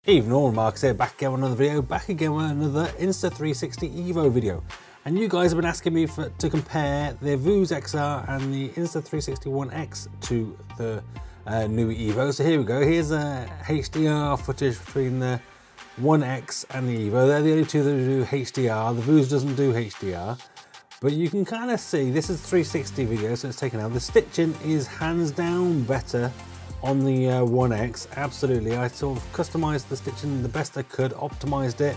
Even all Marcus here, back again with another video, back again with another Insta360 EVO video. And you guys have been asking me to compare the Vuze XR and the Insta360 One X to the new EVO. So here we go, here's a HDR footage between the One X and the EVO. They're the only two that do HDR, the Vuze doesn't do HDR. But you can kind of see, this is 360 video, so it's taken out. The stitching is hands down better on the One X, absolutely. I sort of customized the stitching the best I could, optimized it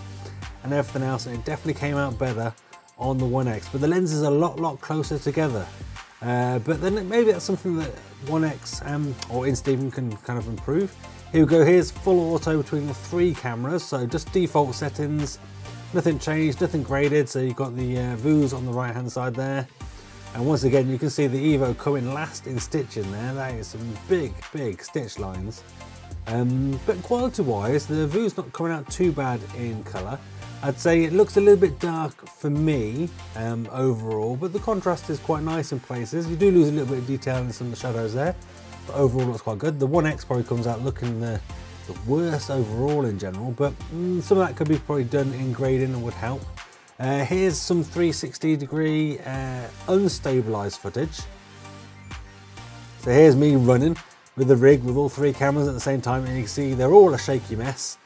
and everything else, and it definitely came out better on the One X. But the lenses are a lot closer together. But then maybe that's something that One X or Insta even can kind of improve. Here we go, here's full auto between the three cameras, so just default settings, nothing changed, nothing graded. So you've got the Vuze on the right hand side there. And once again, you can see the EVO coming last in stitching there. That is some big stitch lines. But quality-wise, the Vuze not coming out too bad in colour. I'd say it looks a little bit dark for me overall, but the contrast is quite nice in places. You do lose a little bit of detail in some of the shadows there, but overall looks quite good. The One X probably comes out looking the worst overall in general, but some of that could be probably done in grading and would help. Here's some 360 degree unstabilised footage. So here's me running with the rig with all three cameras at the same time, and you can see they're all a shaky mess.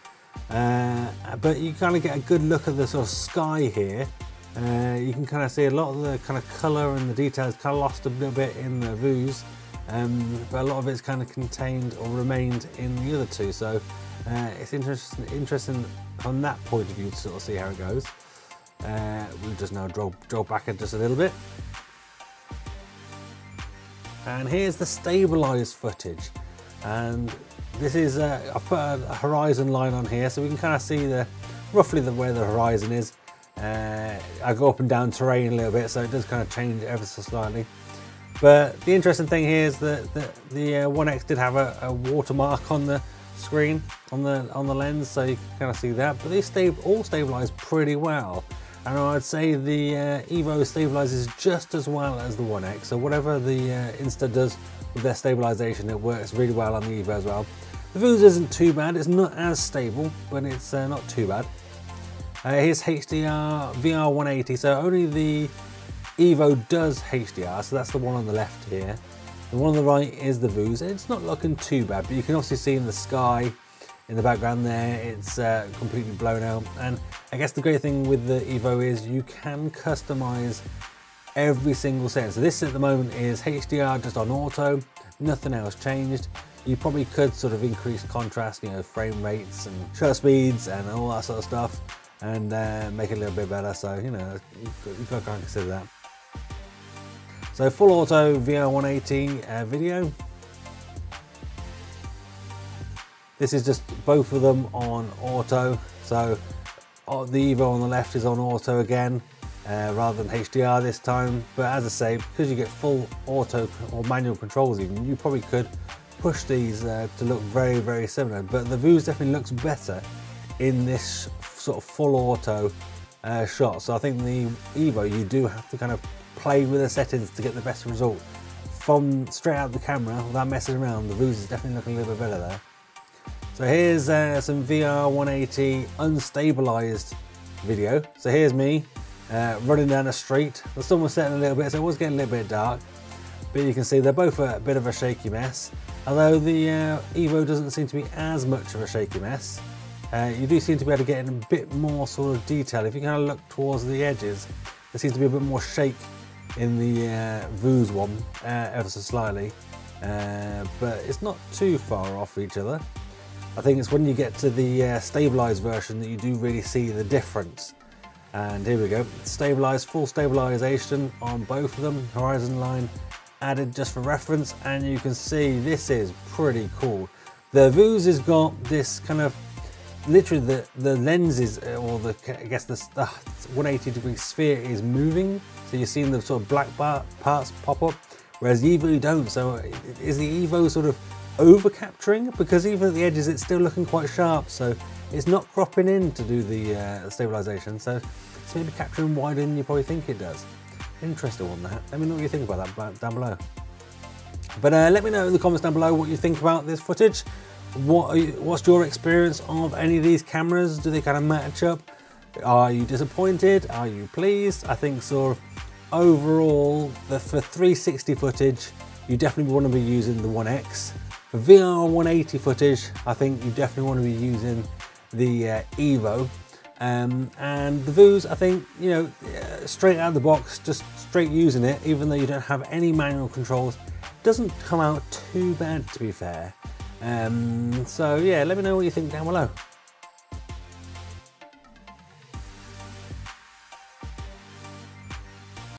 But you kind of get a good look at the sort of sky here. You can kind of see a lot of the kind of colour and the details kind of lost a little bit in the Vuze, but a lot of it's kind of contained or remained in the other two. So it's interesting from that point of view to sort of see how it goes. We'll just now draw back just a little bit. And here's the stabilised footage. And this is, I've put a horizon line on here so we can kind of see roughly where the horizon is. I go up and down terrain a little bit, so it does kind of change ever so slightly. But the interesting thing here is that the One X did have a watermark on the screen, on the lens, so you can kind of see that. But they all stabilised pretty well. And I'd say the EVO stabilises just as well as the One X. So whatever the Insta does with their stabilisation, it works really well on the EVO as well. The Vuze isn't too bad, it's not as stable, but it's not too bad. Here's HDR VR 180, so only the EVO does HDR, so that's the one on the left here. The one on the right is the Vuze. It's not looking too bad, but you can also see in the sky in the background there, it's completely blown out. And I guess the great thing with the EVO is you can customize every single setting. So this at the moment is HDR just on auto, nothing else changed. You probably could sort of increase contrast, you know, frame rates and shutter speeds and all that sort of stuff, and make it a little bit better. So, you know, you've got to kind of consider that. So full auto VR 180 video. This is just both of them on auto. So the EVO on the left is on auto again, rather than HDR this time. But as I say, because you get full auto or manual controls even, you probably could push these to look very similar. But the Vuze definitely looks better in this sort of full auto shot. So I think the EVO, you do have to kind of play with the settings to get the best result from straight out of the camera without messing around. The Vuze is definitely looking a little bit better there. So here's some VR 180 unstabilised video. So here's me running down a street. The sun was setting a little bit, so it was getting a little bit dark. But you can see they're both a bit of a shaky mess. Although the EVO doesn't seem to be as much of a shaky mess. You do seem to be able to get in a bit more sort of detail. If you kind of look towards the edges, there seems to be a bit more shake in the Vuze one, ever so slightly. But it's not too far off each other. I think it's when you get to the stabilised version that you do really see the difference. And here we go, stabilised, full stabilisation on both of them, horizon line added just for reference, and you can see this is pretty cool. The Vuze has got this kind of, literally the lenses, or I guess the 180 degree sphere is moving, so you're seeing the sort of black parts pop up, whereas the EVO you don't. So is the EVO sort of over capturing? Because even at the edges it's still looking quite sharp, so it's not cropping in to do the stabilisation, so it's maybe capturing wider than you probably think it does. Interesting on that. Let me know what you think about that down below. But let me know in the comments down below what you think about this footage. What's your experience of any of these cameras? Do they kind of match up? Are you disappointed? Are you pleased? I think sort of overall, for 360 footage, you definitely want to be using the One X. For VR 180 footage, I think you definitely want to be using the EVO. And the Vuze, I think, you know, straight out of the box, just straight using it, even though you don't have any manual controls, doesn't come out too bad, to be fair. So yeah, let me know what you think down below.